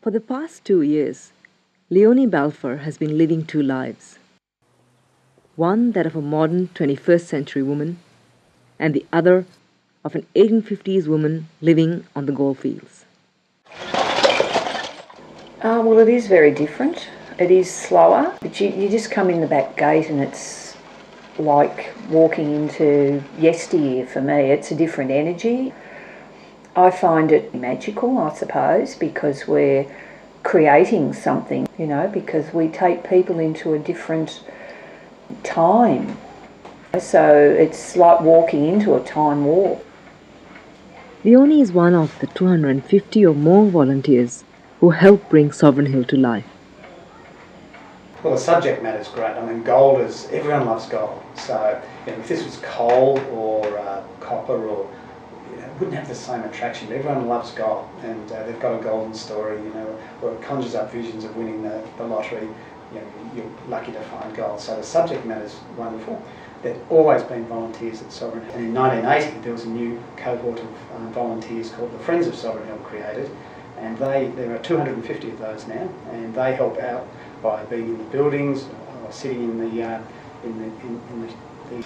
For the past 2 years, Leonie Balfour has been living two lives. One that of a modern 21st century woman, and the other of an 1850s woman living on the goldfields. Well, it is very different. It is slower, but you just come in the back gate and it's like walking into yesteryear for me. It's a different energy. I find it magical, I suppose, because we're creating something, because we take people into a different time. So it's like walking into a time warp. Leonie is one of the 250 or more volunteers who help bring Sovereign Hill to life. Well, the subject matter is great. I mean, gold is, everyone loves gold. So if this was coal or copper or, it wouldn't have the same attraction. But everyone loves gold, and they've got a golden story, or it conjures up visions of winning the lottery. You're lucky to find gold. So the subject matter is wonderful. There've always been volunteers at Sovereign Hill. And in 1980, there was a new cohort of volunteers called the Friends of Sovereign Hill created, and there are 250 of those now, and they help out by being in the buildings, or sitting in the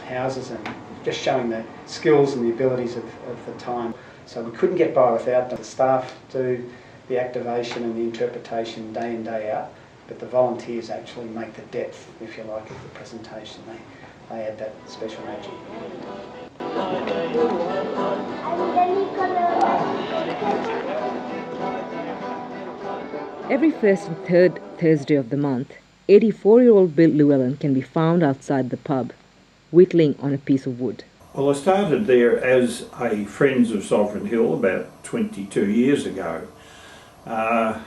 houses, and just showing the skills and the abilities of the time. So we couldn't get by without them. The staff do the activation and the interpretation day in, day out, but the volunteers actually make the depth, if you like, of the presentation. They add that special magic. Every first and third Thursday of the month, 84-year-old Bill Llewellyn can be found outside the pub, whittling on a piece of wood. Well, I started there as a Friends of Sovereign Hill about 22 years ago. I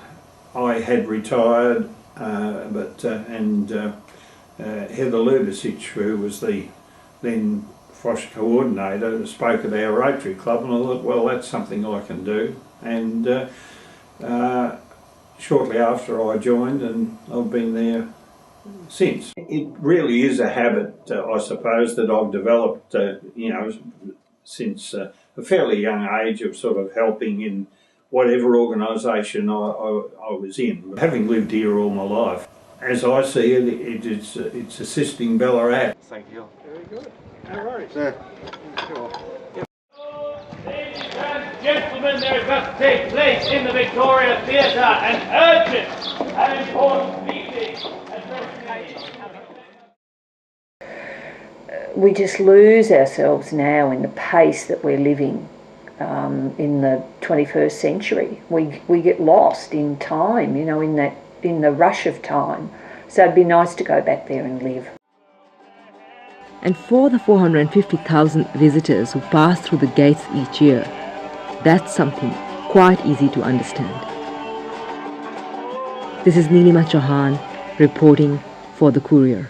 had retired, Heather Lubicic, who was the then Frosh coordinator, spoke at our Rotary Club, and I thought, well, that's something I can do. And shortly after I joined, and I've been there since. It really is a habit, I suppose, that I've developed, since a fairly young age, of sort of helping in whatever organisation I was in. Having lived here all my life, as I see it, it's assisting Ballarat. Thank you. Very good. No worries. Yeah. Sure. Ladies and gentlemen, there is about to take place in the Victoria Theatre an urgent and important meeting. We just lose ourselves now in the pace that we're living in the 21st century. We get lost in time, in the rush of time. So it'd be nice to go back there and live. And for the 450,000 visitors who pass through the gates each year, that's something quite easy to understand. This is Nilima Chauhan reporting for The Courier.